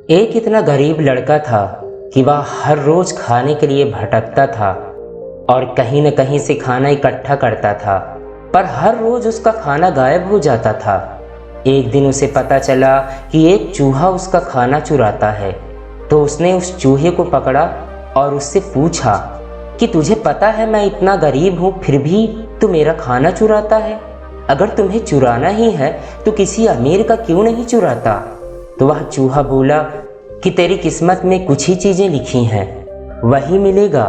एक इतना गरीब लड़का था कि वह हर रोज खाने के लिए भटकता था और कहीं न कहीं से खाना इकट्ठा करता था, पर हर रोज उसका खाना गायब हो जाता था। एक दिन उसे पता चला कि एक चूहा उसका खाना चुराता है, तो उसने उस चूहे को पकड़ा और उससे पूछा कि तुझे पता है मैं इतना गरीब हूँ, फिर भी तू मेरा खाना चुराता है। अगर तुम्हें चुराना ही है तो किसी अमीर का क्यों नहीं चुराता। तो वह चूहा बोला कि तेरी किस्मत में कुछ ही चीज़ें लिखी हैं, वही मिलेगा।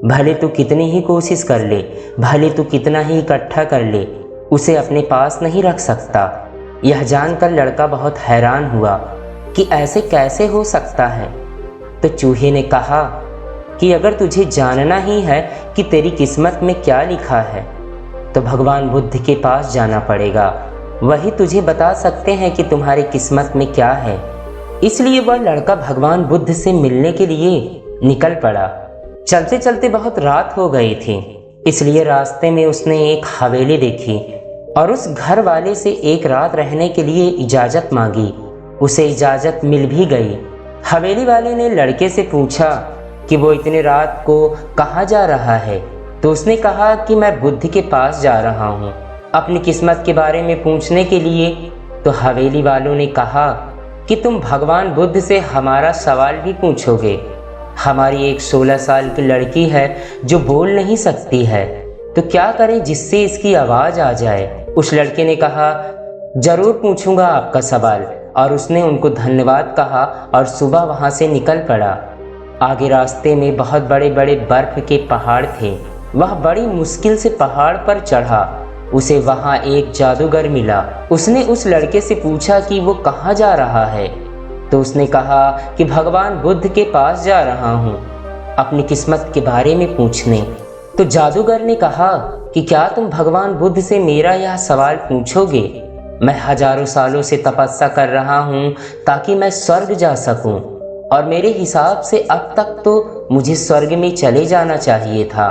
भले तू कितनी ही कोशिश कर ले, भले तू कितना ही इकट्ठा कर ले, उसे अपने पास नहीं रख सकता। यह जानकर लड़का बहुत हैरान हुआ कि ऐसे कैसे हो सकता है। तो चूहे ने कहा कि अगर तुझे जानना ही है कि तेरी किस्मत में क्या लिखा है, तो भगवान बुद्ध के पास जाना पड़ेगा। वही तुझे बता सकते हैं कि तुम्हारी किस्मत में क्या है। इसलिए वह लड़का भगवान बुद्ध से मिलने के लिए निकल पड़ा। चलते चलते बहुत रात हो गई थी, इसलिए रास्ते में उसने एक हवेली देखी और उस घर वाले से एक रात रहने के लिए इजाज़त मांगी। उसे इजाज़त मिल भी गई। हवेली वाले ने लड़के से पूछा कि वो इतनी रात को कहाँ जा रहा है। तो उसने कहा कि मैं बुद्ध के पास जा रहा हूँ अपनी किस्मत के बारे में पूछने के लिए। तो हवेली वालों ने कहा कि तुम भगवान बुद्ध से हमारा सवाल भी पूछोगे। हमारी एक 16 साल की लड़की है जो बोल नहीं सकती है, तो क्या करें जिससे इसकी आवाज़ आ जाए। उस लड़के ने कहा जरूर पूछूंगा आपका सवाल, और उसने उनको धन्यवाद कहा और सुबह वहाँ से निकल पड़ा। आगे रास्ते में बहुत बड़े बड़े बर्फ के पहाड़ थे। वह बड़ी मुश्किल से पहाड़ पर चढ़ा। उसे वहाँ एक जादूगर मिला। उसने उस लड़के से पूछा कि वो कहाँ जा रहा है। तो उसने कहा कि भगवान बुद्ध के पास जा रहा हूँ अपनी किस्मत के बारे में पूछने। तो जादूगर ने कहा कि क्या तुम भगवान बुद्ध से मेरा यह सवाल पूछोगे। मैं हजारों सालों से तपस्या कर रहा हूँ ताकि मैं स्वर्ग जा सकूँ, और मेरे हिसाब से अब तक तो मुझे स्वर्ग में चले जाना चाहिए था,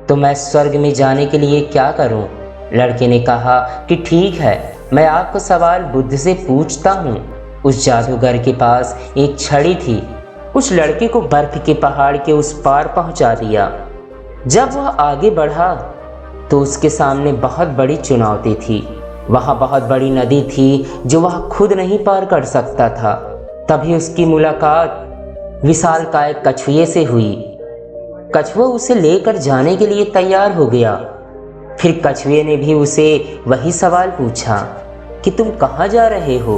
तो मैं स्वर्ग में जाने के लिए क्या करूँ। लड़के ने कहा कि ठीक है, मैं आपका सवाल बुद्ध से पूछता हूँ। उस जादूगर के पास एक छड़ी थी। उस लड़के को बर्फ के पहाड़ के उस पार पहुँचा दिया। जब वह आगे बढ़ा तो उसके सामने बहुत बड़ी चुनौती थी। वहाँ बहुत बड़ी नदी थी जो वह खुद नहीं पार कर सकता था। तभी उसकी मुलाकात विशालकाय कछुए से हुई। कछुआ उसे लेकर जाने के लिए तैयार हो गया। फिर कछुए ने भी उसे वही सवाल पूछा कि तुम कहाँ जा रहे हो।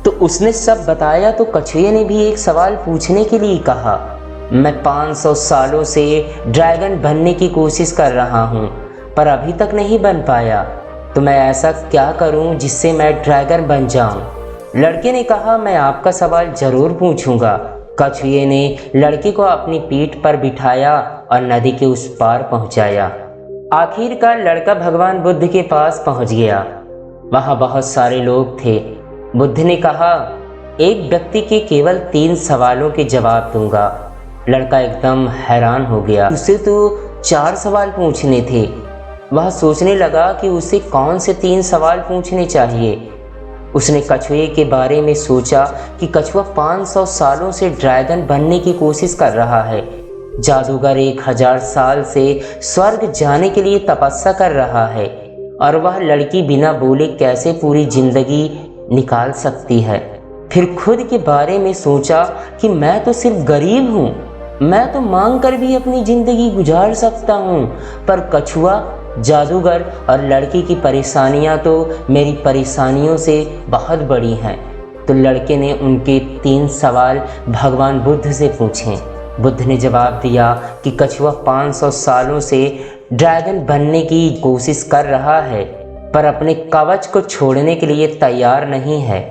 तो उसने सब बताया। तो कछुए ने भी एक सवाल पूछने के लिए कहा, मैं 500 सालों से ड्रैगन बनने की कोशिश कर रहा हूँ, पर अभी तक नहीं बन पाया, तो मैं ऐसा क्या करूँ जिससे मैं ड्रैगन बन जाऊँ। लड़के ने कहा मैं आपका सवाल जरूर पूछूंगा। कछुए ने लड़के को अपनी पीठ पर बिठाया और नदी के उस पार पहुँचाया। आखिरकार लड़का भगवान बुद्ध के पास पहुँच गया। वहाँ बहुत सारे लोग थे। बुद्ध ने कहा एक व्यक्ति के केवल 3 सवालों के जवाब दूंगा। लड़का एकदम हैरान हो गया। उसे तो 4 सवाल पूछने थे। वह सोचने लगा कि उसे कौन से 3 सवाल पूछने चाहिए। उसने कछुए के बारे में सोचा कि कछुआ 500 सालों से ड्रैगन बनने की कोशिश कर रहा है। जादूगर 1000 साल से स्वर्ग जाने के लिए तपस्या कर रहा है, और वह लड़की बिना बोले कैसे पूरी जिंदगी निकाल सकती है। फिर खुद के बारे में सोचा कि मैं तो सिर्फ गरीब हूँ, मैं तो मांग कर भी अपनी जिंदगी गुजार सकता हूँ, पर कछुआ, जादूगर और लड़की की परेशानियाँ तो मेरी परेशानियों से बहुत बड़ी हैं। तो लड़के ने उनके 3 सवाल भगवान बुद्ध से पूछे। बुद्ध ने जवाब दिया कि कछुआ 500 सालों से ड्रैगन बनने की कोशिश कर रहा है, पर अपने कवच को छोड़ने के लिए तैयार नहीं है।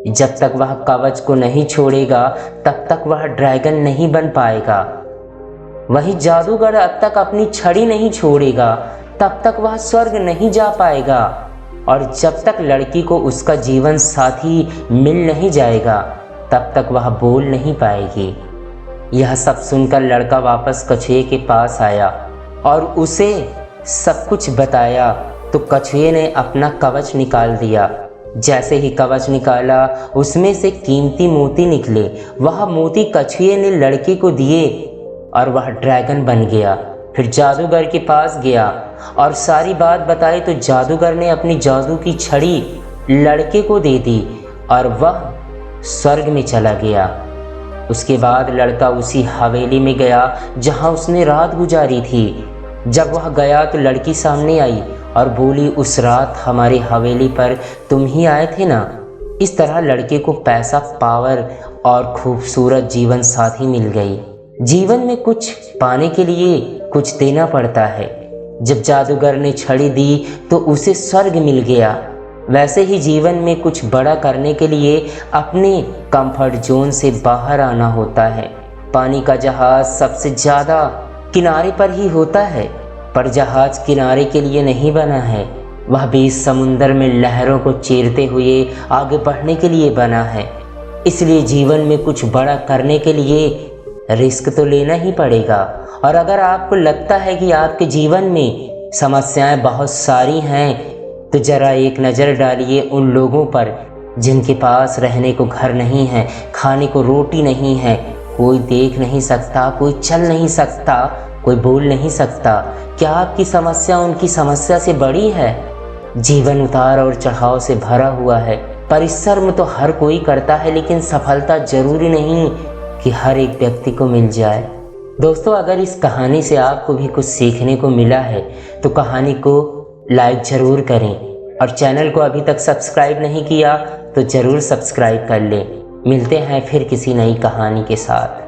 जब तक वह कवच को नहीं छोड़ेगा तब तक वह ड्रैगन नहीं बन पाएगा। वही जादूगर अब तक अपनी छड़ी नहीं छोड़ेगा तब तक वह स्वर्ग नहीं जा पाएगा, और जब तक लड़की को उसका जीवन साथी मिल नहीं जाएगा तब तक वह बोल नहीं पाएगी। यह सब सुनकर लड़का वापस कछुए के पास आया और उसे सब कुछ बताया। तो कछुए ने अपना कवच निकाल दिया जैसे ही कवच निकाला उसमें से कीमती मोती निकले। वह मोती कछुए ने लड़के को दिए और वह ड्रैगन बन गया। फिर जादूगर के पास गया और सारी बात बताई तो जादूगर ने अपनी जादू की छड़ी लड़के को दे दी और वह स्वर्ग में चला गया। उसके बाद लड़का उसी हवेली में गया जहां उसने रात गुजारी थी। जब वह गया तो लड़की सामने आई और बोली, उस रात हमारी हवेली पर तुम ही आए थे ना। इस तरह लड़के को पैसा, पावर और खूबसूरत जीवन साथी मिल गई। जीवन में कुछ पाने के लिए कुछ देना पड़ता है। जब जादूगर ने छड़ी दी तो उसे स्वर्ग मिल गया। वैसे ही जीवन में कुछ बड़ा करने के लिए अपने कंफर्ट जोन से बाहर आना होता है। पानी का जहाज सबसे ज़्यादा किनारे पर ही होता है, पर जहाज किनारे के लिए नहीं बना है, वह बीच समुंदर में लहरों को चीरते हुए आगे बढ़ने के लिए बना है। इसलिए जीवन में कुछ बड़ा करने के लिए रिस्क तो लेना ही पड़ेगा। और अगर आपको लगता है कि आपके जीवन में समस्याएं बहुत सारी हैं, तो ज़रा एक नज़र डालिए उन लोगों पर जिनके पास रहने को घर नहीं है, खाने को रोटी नहीं है, कोई देख नहीं सकता, कोई चल नहीं सकता, कोई बोल नहीं सकता। क्या आपकी समस्या उनकी समस्या से बड़ी है? जीवन उतार और चढ़ाव से भरा हुआ है। परिश्रम तो हर कोई करता है, लेकिन सफलता जरूरी नहीं कि हर एक व्यक्ति को मिल जाए। दोस्तों, अगर इस कहानी से आपको भी कुछ सीखने को मिला है तो कहानी को लाइक ज़रूर करें और चैनल को अभी तक सब्सक्राइब नहीं किया तो ज़रूर सब्सक्राइब कर लें। मिलते हैं फिर किसी नई कहानी के साथ।